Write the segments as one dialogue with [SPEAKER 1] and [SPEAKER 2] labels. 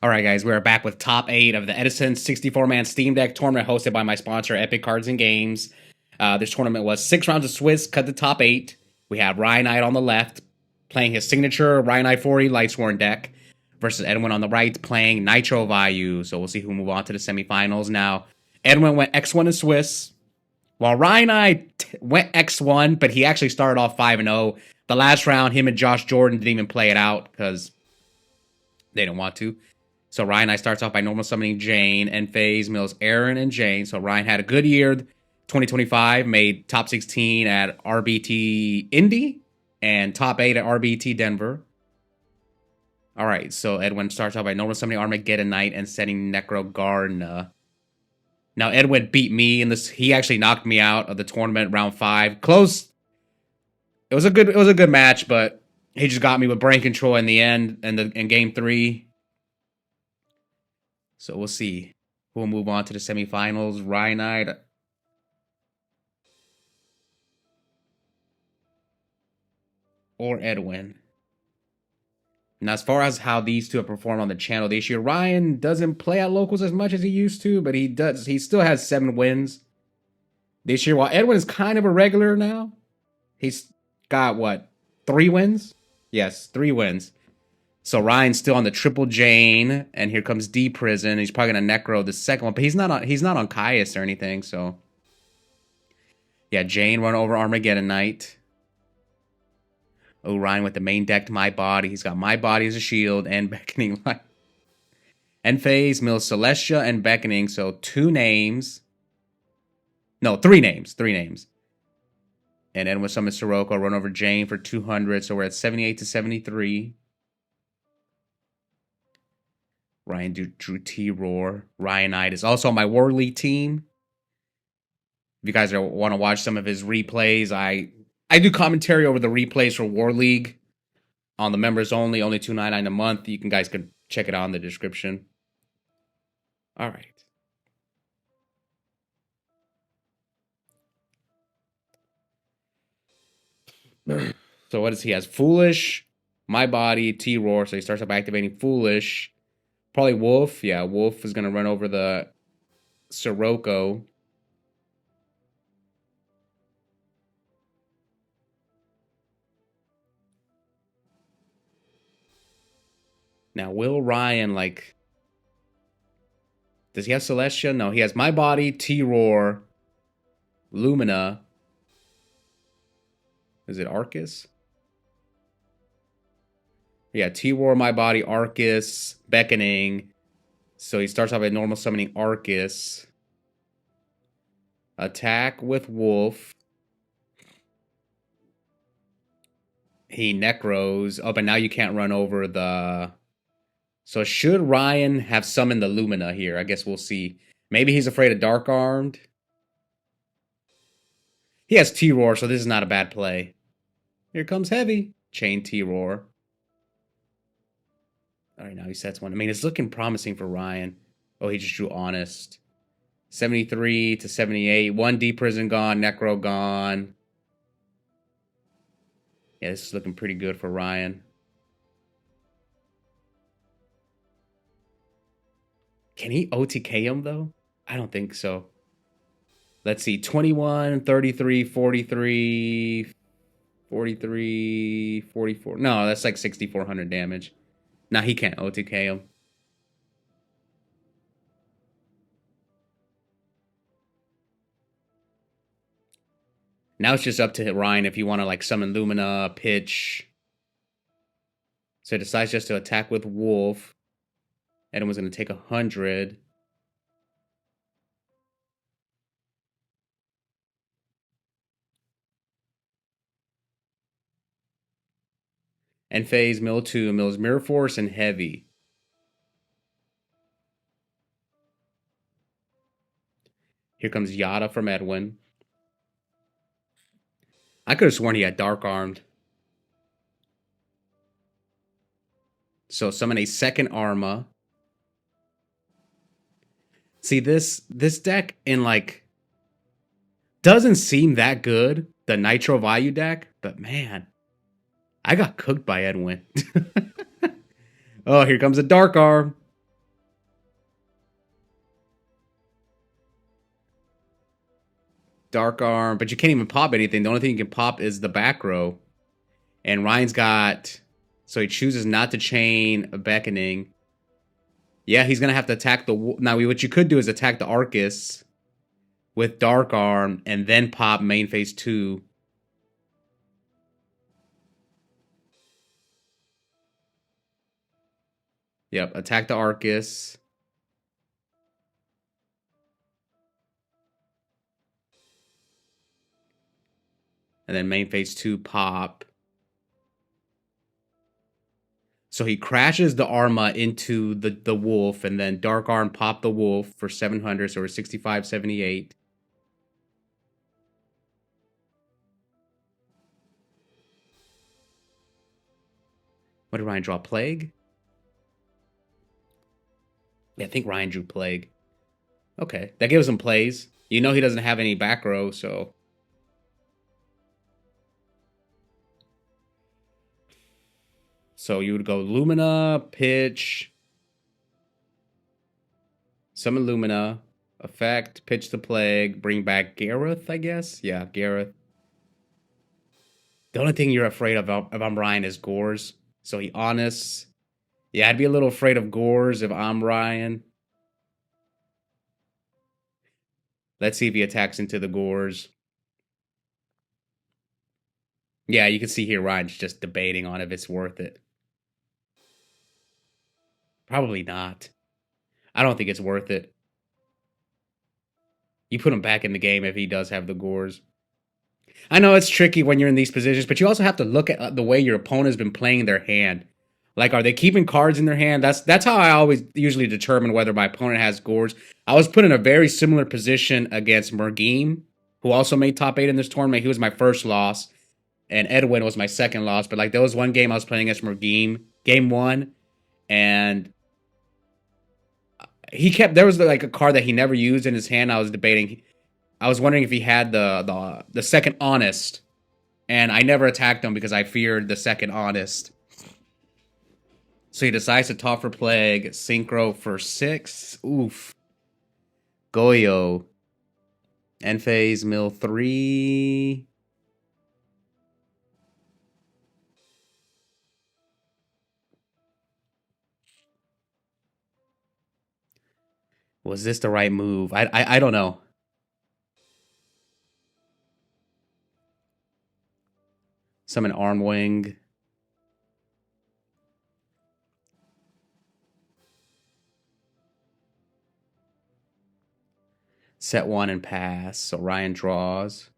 [SPEAKER 1] All right, guys, we are back with top 8 of the Edison 64-man Steam Deck tournament hosted by my sponsor, Epic Cards and Games. This tournament was 6 rounds of Swiss, cut the top 8. We have Ryanide on the left, playing his signature Ryanide 40 Lightsworn deck, versus Edwin on the right, playing Nitro Vayu. So we'll see who move on to the semifinals. Now, Edwin went X1 in Swiss, while Ryanide went X1, but he actually started off 5-0. The last round, him and Josh Jordan didn't even play it out because they didn't want to. So Ryanide starts off by normal summoning Jane, and FaZe mills Aaron and Jane. So Ryan had a good year, 2025, made top 16 at RBT Indy and top 8 at RBT Denver. All right, so Edwin starts off by normal summoning Armageddon Knight and setting Necro Garna. Now Edwin beat me in this. He actually knocked me out of the tournament round 5. Close. It was a good match, but he just got me with brain control in the end and in game 3. So we'll see who will move on to the semifinals. Ryanide or Edwin. Now, as far as how these two have performed on the channel this year, Ryan doesn't play at locals as much as he used to, but he does. He still has 7 wins this year, while Edwin is kind of a regular now. He's got, what, 3 wins? Yes, 3 wins. So Ryan's still on the triple Jane, and here comes D Prison. He's probably gonna necro the second one, but he's not on Caius or anything. So yeah, Jane run over Armageddon Knight. Oh, Ryan with the main deck to My Body. He's got My Body as a shield and Beckoning Light. And FaZe mills Celestia and Beckoning. So 2 names. No, 3 names. 3 names. And then with summon Sirocco, run over Jane for 200. So we're at 78 to 73. Ryan drew T-Roar. Ryanide is also on my War League team. If you guys want to watch some of his replays, I do commentary over the replays for War League on the members only $2.99 a month. You guys can check it out in the description. All right. So what does he has? Foolish, My Body, T-Roar. So he starts up activating Foolish. Probably Wolf. Yeah, Wolf is going to run over the Sirocco. Now, will Ryan, like... Does he have Celestia? No, he has My Body, T-Roar, Lumina. Is it Arcus? Yeah, T-Roar, My Body, Arcus, Beckoning. So he starts off at normal summoning Arcus. Attack with Wolf. He necros. Oh, but now you can't run over the... So should Ryan have summoned the Lumina here? I guess we'll see. Maybe he's afraid of Dark Armed. He has T-Roar, so this is not a bad play. Here comes Heavy. Chain T-Roar. All right, now he sets one. I mean, it's looking promising for Ryan. Oh, he just drew Honest. 73 to 78. 1 D Prison gone. Necro gone. Yeah, this is looking pretty good for Ryan. Can he OTK him, though? I don't think so. Let's see. 21, 33, 43, 43, 44. No, that's like 6,400 damage. Now he can't OTK him. Now it's just up to Ryan if you want to like summon Lumina, pitch. So he decides just to attack with Wolf. Edwin was going to take 100. And FaZe mill 2, mills Mirror Force and Heavy. Here comes Yada from Edwin. I could have sworn he had Dark Armed. So summon a second Arma. See, this deck in like doesn't seem that good, the Nitro Vayu deck, but man, I got cooked by Edwin. Oh, here comes a Dark Arm. Dark Arm, but you can't even pop anything. The only thing you can pop is the back row. And Ryan's got... So he chooses not to chain a Beckoning. Yeah, he's going to have to attack the... Now, what you could do is attack the Arcus with Dark Arm and then pop main phase 2. Yep, attack the Arcus. And then main phase 2 pop. So he crashes the Arma into the Wolf, and then Dark Arm pop the Wolf for 700, so we're 65, 78. What did Ryan draw? Plague? Yeah, I think Ryan drew Plague. Okay, that gives him plays. You know he doesn't have any back row, so... So you would go Lumina, pitch, summon Lumina, effect, pitch the Plague, bring back Gareth, I guess? Yeah, Gareth. The only thing you're afraid of if I'm Ryan is Gores. So he honest. Yeah, I'd be a little afraid of Gores if I'm Ryan. Let's see if he attacks into the Gores. Yeah, you can see here Ryan's just debating on if it's worth it. Probably not. I don't think it's worth it. You put him back in the game if he does have the Gores. I know it's tricky when you're in these positions, but you also have to look at the way your opponent's been playing their hand. Like, are they keeping cards in their hand? That's how I always usually determine whether my opponent has Gores. I was put in a very similar position against Mergeem, who also made top 8 in this tournament. He was my first loss, and Edwin was my second loss. But, like, there was one game I was playing against Mergeem, game 1, and there was, like, a card that he never used in his hand. I was debating. I was wondering if he had the second Honest, and I never attacked him because I feared the second Honest. So he decides to top for Plague, Synchro for 6. Oof. Goyo. End phase, mill 3. Was this the right move? I don't know. Summon Armwing. Set 1 and pass. So Ryan draws.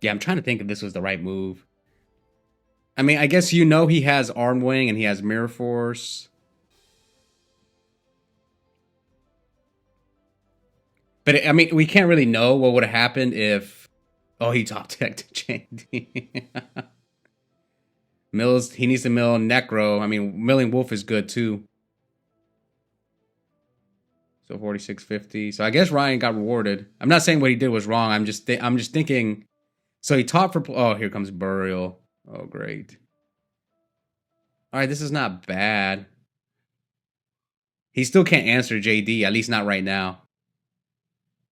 [SPEAKER 1] Yeah, I'm trying to think if this was the right move. I mean, I guess you know he has Armwing and he has Mirror Force. But, I mean, we can't really know what would have happened if... Oh, he top decked JD. Mills, he needs to mill Necro. I mean, milling Wolf is good, too. So 46.50. So I guess Ryan got rewarded. I'm not saying what he did was wrong. I'm just thinking... So he topped for... Oh, here comes Burial. Oh, great. All right, this is not bad. He still can't answer JD, at least not right now.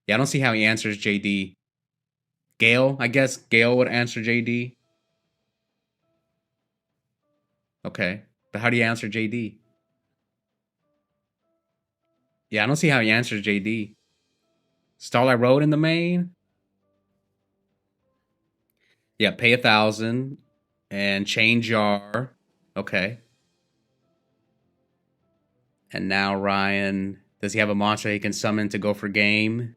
[SPEAKER 1] Yeah, I don't see how he answers JD. Gale, I guess Gale would answer JD. Okay, but how do you answer JD? Yeah, I don't see how he answers JD. Starlight Road in the main? Yeah, pay 1,000 and chain jar. Okay. And now Ryan, does he have a monster he can summon to go for game?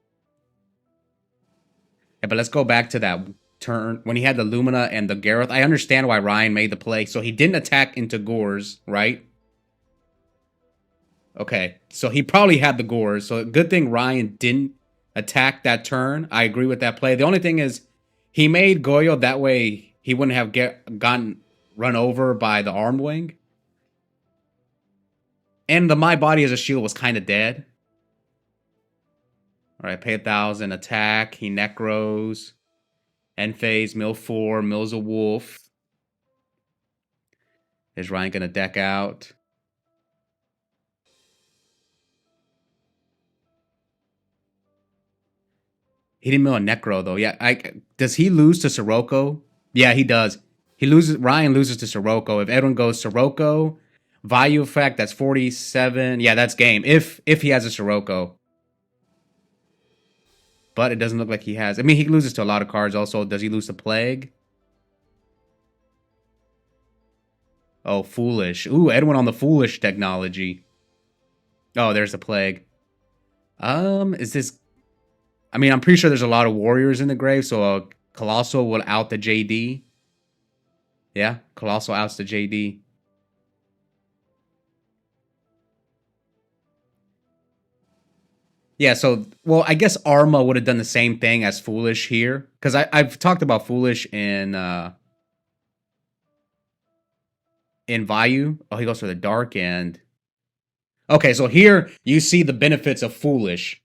[SPEAKER 1] Yeah, but let's go back to that turn when he had the Lumina and the Gareth. I understand why Ryan made the play. So he didn't attack into Gores, right? Okay, so he probably had the Gores. So good thing Ryan didn't attack that turn. I agree with that play. The only thing is he made Goyo that way he wouldn't have gotten run over by the Armwing. And the My Body as a Shield was kind of dead. All right, pay 1,000, attack. He Necros. End phase, mill 4, mills a Wolf. Is Ryan going to deck out? He didn't mill a Necro though. Yeah, does he lose to Sirocco? Yeah, he does. He loses. Ryan loses to Sirocco. If Edwin goes Sirocco, Vayu effect, that's 47. Yeah, that's game. If he has a Sirocco. But it doesn't look like he has. I mean, he loses to a lot of cards also. Does he lose to Plague? Oh, Foolish. Ooh, Edwin on the Foolish technology. Oh, there's the Plague. Is this... I mean, I'm pretty sure there's a lot of Warriors in the grave, so Colossal will out the JD. Yeah, Colossal outs the JD. Yeah, so, well, I guess Arma would have done the same thing as Foolish here. Because I've talked about Foolish in Vayu. Oh, he goes for the Dark End. Okay, so here you see the benefits of Foolish.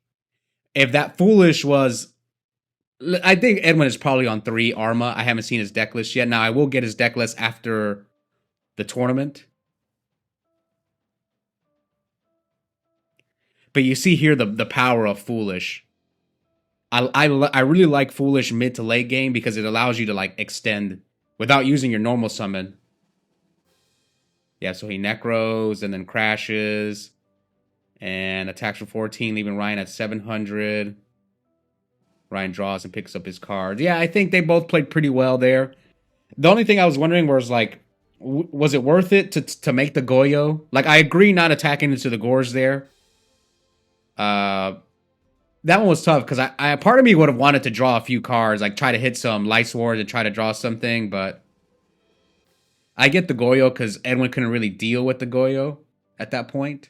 [SPEAKER 1] If that Foolish was... I think Edwin is probably on 3 Arma. I haven't seen his deck list yet. Now, I will get his deck list after the tournament. But you see here the power of Foolish. I really like Foolish mid to late game because it allows you to like extend without using your normal summon. Yeah, so he Necros and then crashes and attacks for 14, leaving Ryan at 700. Ryan draws and picks up his cards. Yeah, I think they both played pretty well there. The only thing I was wondering was like, was it worth it to make the Goyo? Like, I agree not attacking into the Gores there. That one was tough because I part of me would have wanted to draw a few cards, like try to hit some Lightsworn and try to draw something, but I get the Goyo because Edwin couldn't really deal with the Goyo at that point.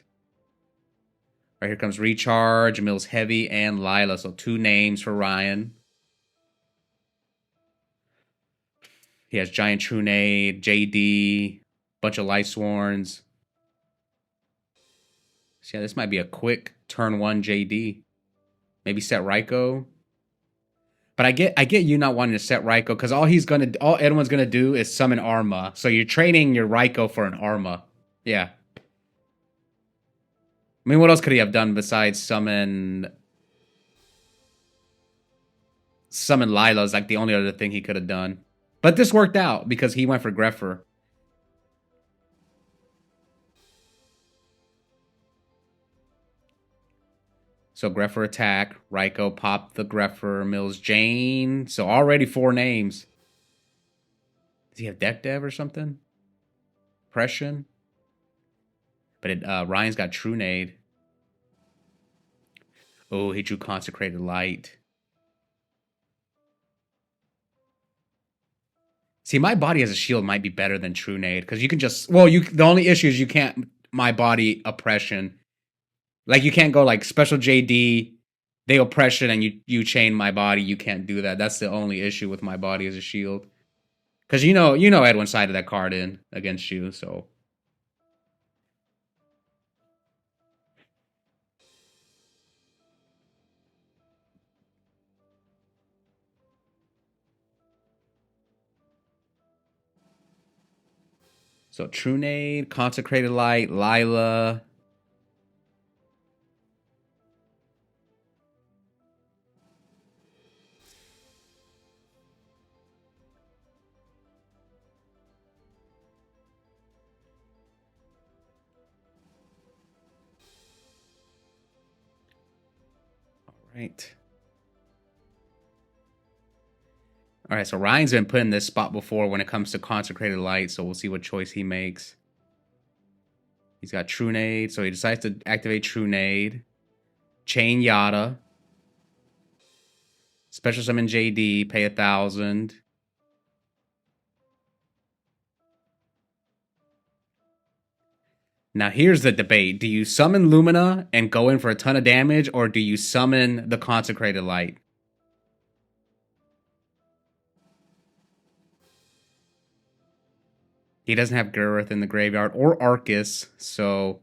[SPEAKER 1] All right, here comes Recharge, Mills Heavy, and Lila. So 2 names for Ryan. He has Giant Trunade, JD, bunch of Lightsworns. So yeah, this might be a quick turn 1 JD. Maybe set Raikou. But I get you not wanting to set Raikou because all Edwin's gonna do is summon Arma. So you're trading your Raikou for an Arma. Yeah. I mean, what else could he have done besides summon Lila is like the only other thing he could have done. But this worked out because he went for Greffer. So Greffer attack, Raikou pop the Greffer, Mills Jane. So already 4 names. Does he have Deck Dev or something? Pression? But Ryan's got Trunade. Oh, he drew Consecrated Light. See, My Body as a Shield might be better than Trunade because you can just... Well, the only issue is you can't My Body Oppression. Like, you can't go, like, Special JD, they Oppression, and you chain My Body. You can't do that. That's the only issue with My Body as a Shield. Because you know Edwin sided that card in against you, so... So Trunade, Consecrated Light, Lila. All right. All right, so Ryan's been put in this spot before when it comes to Consecrated Light, so we'll see what choice he makes. He's got Trunade, so he decides to activate Trunade. Chain Yada. Special Summon JD, pay 1,000. Now here's the debate. Do you summon Lumina and go in for a ton of damage, or do you summon the Consecrated Light? He doesn't have Gareth in the graveyard or Arcus, so...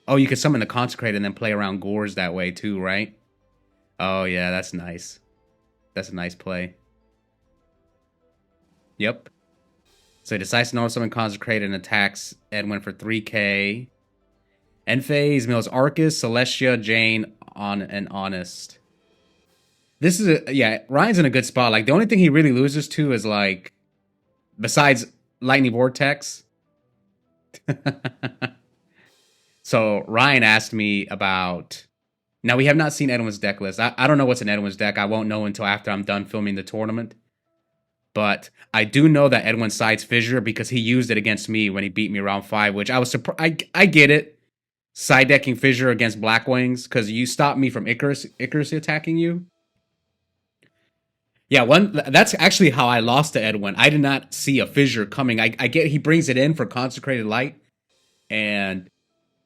[SPEAKER 1] Oh, you could summon the Consecrated and then play around Gores that way too, right? Oh, yeah, that's nice. That's a nice play. Yep. So he decides to normal summon Consecrated and attacks Edwin for 3k. End phase, Mills Arcus, Celestia, Jane, on and Honest. This is Ryan's in a good spot. Like the only thing he really loses to is like besides Lightning Vortex. So Ryan asked me about. Now we have not seen Edwin's deck list. I don't know what's in Edwin's deck. I won't know until after I'm done filming the tournament. But I do know that Edwin sides Fissure because he used it against me when he beat me round 5, which I was surprised. I get it. Side decking Fissure against Blackwings because you stopped me from Icarus attacking you. Yeah, that's actually how I lost to Edwin. I did not see a Fissure coming. I get he brings it in for Consecrated Light, and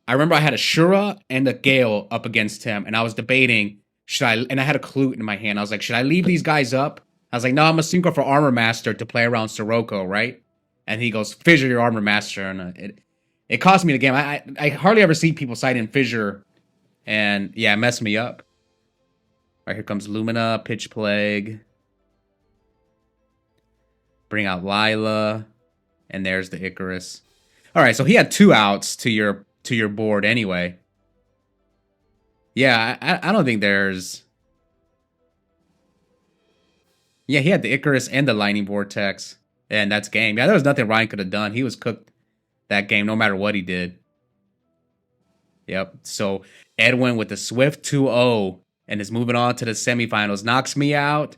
[SPEAKER 1] I remember I had a Shura and a Gale up against him, and I was debating and I had a Clute in my hand. I was like, should I leave these guys up? I was like, no, I'm a synchro for Armor Master to play around Sirocco, right? And he goes, Fissure your Armor Master, and it cost me the game. I hardly ever see people side in Fissure, and yeah, it messed me up. All right, here comes Lumina, Pitch Plague. Bring out Lila, and there's the Icarus. All right, so he had 2 outs to your board anyway. Yeah, I don't think there's. Yeah, he had the Icarus and the Lightning Vortex, and that's game. Yeah, there was nothing Ryan could have done. He was cooked that game, no matter what he did. Yep. So Edwin with the swift 2-0 and is moving on to the semifinals. Knocks me out.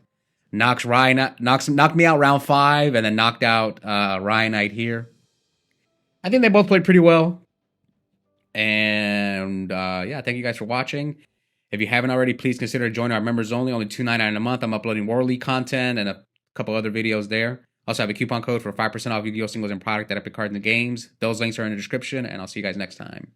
[SPEAKER 1] Knocks me out round 5, and then knocked out Ryanide here. I think they both played pretty well. And yeah, thank you guys for watching. If you haven't already, please consider joining our members only $2.99 a month. I'm uploading War League content and a couple other videos there. Also have a coupon code for 5% off Yu-Gi-Oh! Singles and product at Epic Cards and Games. Those links are in the description, and I'll see you guys next time.